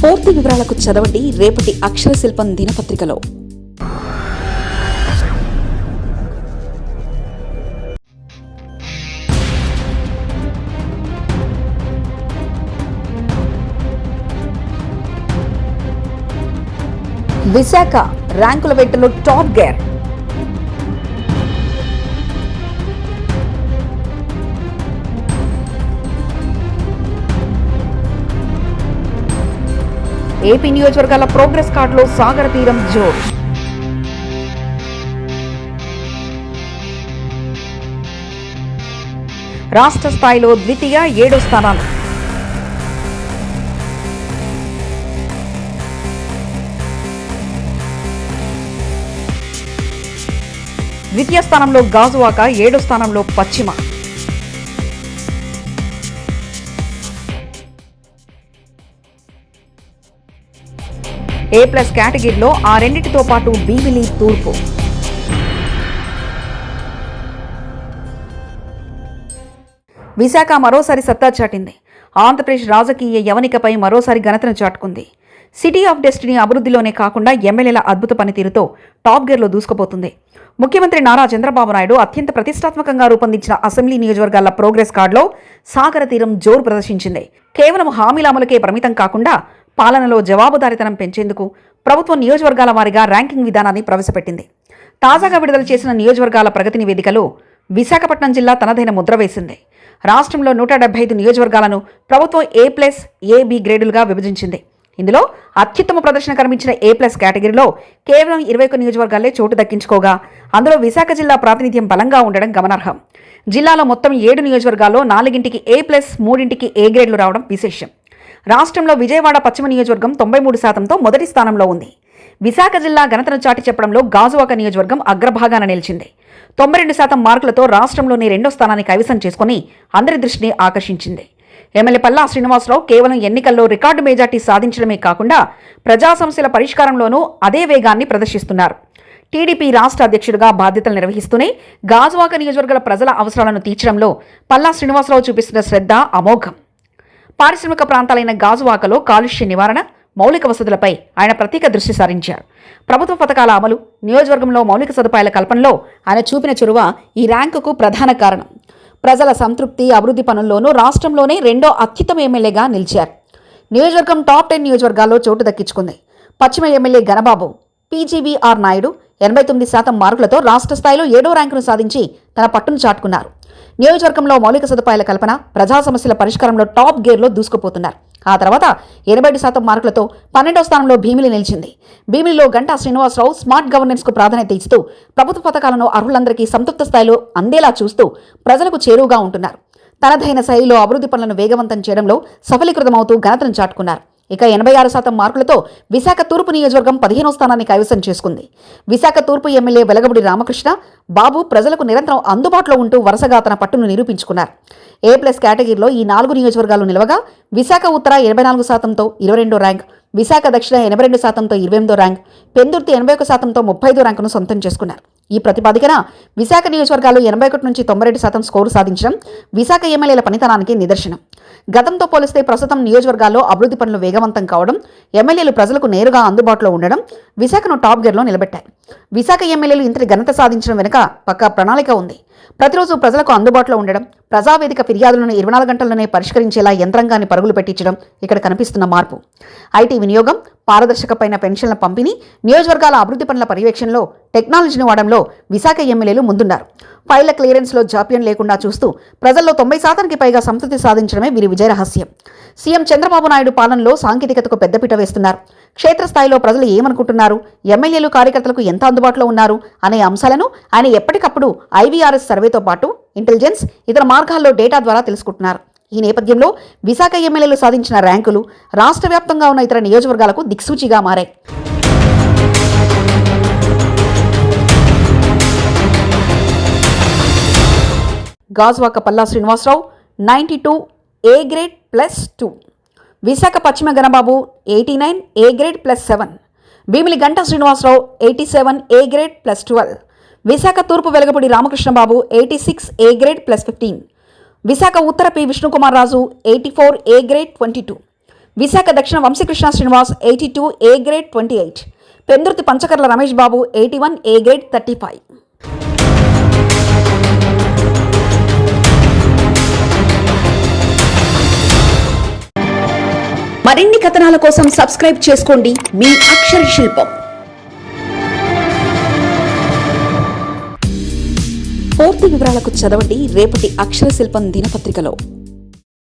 పూర్తి వివరాలకు చదవండి రేపటి అక్షర శిల్పం దినపత్రికలో. విశాఖ ర్యాంకుల వెంటలో టాప్ గేర్. ఏపీ నియోజకవర్గాల ప్రోగ్రెస్ కార్డులో సాగర తీరం జోరు. రాష్ట్ర స్థాయిలో ద్వితీయ 7 స్థానాలు. ద్వితీయ స్థానంలో గాజువాక, 7 స్థానంలో పశ్చిమ. A+ కేటగిరీలో ఆ రెండింటితో పాటు భీమిలి తూర్పు. విశాఖ మరోసారి సత్తా చాటింది. ఆంధ్రప్రదేశ్ రాజకీయ యవనికపై మరోసారి ఘనతను చాటుకుంది. సిటీ ఆఫ్ డెస్టినీ అభివృద్ధిలోనే కాకుండా ఎమ్మెల్యేల అద్భుత పనితీరుతో టాప్ గేర్లో దూసుకుపోతుంది. ముఖ్యమంత్రి నారా చంద్రబాబు నాయుడు అత్యంత ప్రతిష్టాత్మకంగా రూపొందించిన అసెంబ్లీ నియోజకవర్గాల ప్రోగ్రెస్ కార్డులో సాగర తీరం జోరు ప్రదర్శించింది. కేవలం హామీల అమలుకే పరిమితం కాకుండా పాలనలో జవాబుదారీతనం పెంచేందుకు ప్రభుత్వం నియోజకవర్గాల వారీగా ర్యాంకింగ్ విధానాన్ని ప్రవేశపెట్టింది. తాజాగా విడుదల చేసిన నియోజకవర్గాల ప్రగతి నివేదికలో విశాఖపట్నం జిల్లా తనదైన ముద్ర వేసింది. రాష్ట్రంలో 175 నియోజకవర్గాలను ప్రభుత్వం A+, AB గ్రేడులుగా విభజించింది. ఇందులో అత్యుత్తమ ప్రదర్శన కనిపించిన A+ కేటగిరీలో కేవలం 21 నియోజకవర్గాలే చోటు దక్కించుకోగా అందులో విశాఖ జిల్లా ప్రాతినిధ్యం బలంగా ఉండడం గమనార్హం. జిల్లాలో మొత్తం 7 నియోజకవర్గాల్లో 4ంటికి A+, 3ంటికి A గ్రేడ్లు రావడం విశేషం. రాష్ట్రంలో విజయవాడ పశ్చిమ నియోజకవర్గం 93%తో మొదటి స్థానంలో ఉంది. విశాఖ జిల్లా ఘనతను చాటి చెప్పడంలో గాజువాక నియోజకవర్గం అగ్రభాగాన నిలిచింది. 92% మార్కులతో రాష్ట్రంలోని 2వ స్థానాన్ని కైవసం చేసుకుని అందరి దృష్టిని ఆకర్షించింది. ఎమ్మెల్యే పల్లా శ్రీనివాసరావు కేవలం ఎన్నికల్లో రికార్డు మెజార్టీ సాధించడమే కాకుండా ప్రజా సమస్యల పరిష్కారంలోనూ అదే వేగాన్ని ప్రదర్శిస్తున్నారు. టీడీపీ రాష్ట్ర అధ్యక్షుడిగా బాధ్యతలు నిర్వహిస్తూనే గాజువాక నియోజకవర్గాల ప్రజల అవసరాలను తీర్చడంలో పల్లా శ్రీనివాసరావు చూపిస్తున్న శ్రద్ధ అమోఘం. పారిశ్రామిక ప్రాంతాలైన గాజువాకలో కాలుష్య నివారణ, మౌలిక వసతులపై ఆయన ప్రత్యేక దృష్టి సారించారు. ప్రభుత్వ పథకాల అమలు, నియోజకవర్గంలో మౌలిక సదుపాయాల కల్పనలో ఆయన చూపిన చొరవ ఈ ర్యాంకుకు ప్రధాన కారణం. ప్రజల సంతృప్తి, అభివృద్ధి పనుల్లోనూ రాష్ట్రంలోనే 2వ అత్యుత్తమ ఎమ్మెల్యేగా నిలిచారు. నియోజకవర్గం టాప్ 10 నియోజకవర్గాల్లో చోటు దక్కించుకుంది. పశ్చిమ ఎమ్మెల్యే గణబాబు PGVR నాయుడు 89% మార్కులతో రాష్ట్ర స్థాయిలో 7వ ర్యాంకును సాధించి తన పట్టును చాటుకున్నారు. నియోజకవర్గంలో మౌలిక సదుపాయాల కల్పన, ప్రజా సమస్యల పరిష్కారంలో టాప్ గేర్లో దూసుకుపోతున్నారు. ఆ తర్వాత 87% మార్కులతో 12వ స్థానంలో భీమిలి నిలిచింది. భీమిలిలో గంటా శ్రీనివాసరావు స్మార్ట్ గవర్నెన్స్కు ప్రాధాన్యత ఇస్తూ ప్రభుత్వ పథకాలను అర్హులందరికీ సంతృప్త స్థాయిలో అందేలా చూస్తూ ప్రజలకు చేరువుగా ఉంటున్నారు. తనదైన శైలిలో అభివృద్ధి పనులను వేగవంతం చేయడంలో సఫలీకృతమవుతూ ఘనతను చాటుకున్నారు. ఇక 86% మార్కులతో విశాఖ తూర్పు నియోజకవర్గం 15వ స్థానాన్ని కైవసం చేసుకుంది. విశాఖ తూర్పు ఎమ్మెల్యే వెలగబుడి రామకృష్ణ బాబు ప్రజలకు నిరంతరం అందుబాటులో ఉంటూ వరుసగా తన పట్టును నిరూపించుకున్నారు. A+ కేటగిరీలో ఈ 4 నియోజకవర్గాలు నిలవగా విశాఖ ఉత్తర 84%తో 22వ ర్యాంక్, విశాఖ దక్షిణ 82%తో 28వ ర్యాంక్, పెందుర్తి 81%తో 35వ ర్యాంకును సొంతం చేసుకున్నారు. ఈ ప్రతిపాదికన విశాఖ నియోజకవర్గాలు 81 నుంచి 92% స్కోరు సాధించడం విశాఖ ఎమ్మెల్యేల పనితనానికి నిదర్శనం. గతంతో పోలిస్తే ప్రస్తుతం నియోజకవర్గాల్లో అభివృద్ధి పనులు వేగవంతం కావడం, ఎమ్మెల్యేలు ప్రజలకు నేరుగా అందుబాటులో ఉండడం విశాఖను టాప్ గేర్లో నిలబెట్టాయి. విశాఖ ఎమ్మెల్యేలు ఇంతటి ఘనత సాధించడం వెనుక పక్కా ప్రణాళిక ఉంది. ప్రతిరోజు ప్రజలకు అందుబాటులో ఉండడం, ప్రజావేదిక ఫిర్యాదులను 24 గంటల్లోనే పరిష్కరించేలా యంత్రాంగాన్ని పరుగులు పెట్టించడం ఇక్కడ కనిపిస్తున్న మార్పు. ఐటీ వినియోగం, పారదర్శకమైన పెన్షన్ల పంపిణీ, నియోజకవర్గాల అభివృద్ధి పనుల పర్యవేక్షణలో టెక్నాలజీని వాడడంలో విశాఖ ఎమ్మెల్యేలు ముందున్నారు. ఫైళ్ల క్లియరెన్స్లో జాప్యం లేకుండా చూస్తూ ప్రజల్లో 90%కి పైగా సంతృప్తి సాధించడమే వీరి విజయ రహస్యం. సీఎం చంద్రబాబు నాయుడు పాలనలో సాంకేతికతకు పెద్దపీట వేస్తున్నారు. క్షేత్రస్థాయిలో ప్రజలు ఏమనుకుంటున్నారు, ఎమ్మెల్యేలు కార్యకర్తలకు ఎంత అందుబాటులో ఉన్నారు అనే అంశాలను ఆయన ఎప్పటికప్పుడు IVRS సర్వేతో పాటు ఇంటెలిజెన్స్, ఇతర మార్గాల్లో డేటా ద్వారా తెలుసుకుంటున్నారు. ఈ నేపథ్యంలో విశాఖ ఎమ్మెల్యేలు సాధించిన ర్యాంకులు రాష్ట్ర వ్యాప్తంగా ఉన్న ఇతర నియోజకవర్గాలకు దిక్సూచిగా మారాయి. గాజువాక పల్లా శ్రీనివాసరావు 92 A గ్రేడ్ +2, విశాఖ పశ్చిమ Ganababu 89 A grade +7, Bheemili Ganta Srinivasa Rao 87 A grade +12, Visakha తూర్పు వెలగపూడి రామకృష్ణబాబు 86 A గ్రేడ్ +15, విశాఖ ఉత్తర P Vishnu Kumar Raju 84 A grade 22, Visakha దక్షిణ Vamsi Krishna Srinivas 82 A grade 28, Pendurthi Panchakarla Ramesh Babu 81 A grade 35. మరిన్ని కథనాల కోసం సబ్స్క్రైబ్ చేసుకోండి మీ అక్షర శిల్పం. పూర్తి వివరాలకు చదవండి రేపటి అక్షర శిల్పం దినపత్రికలో.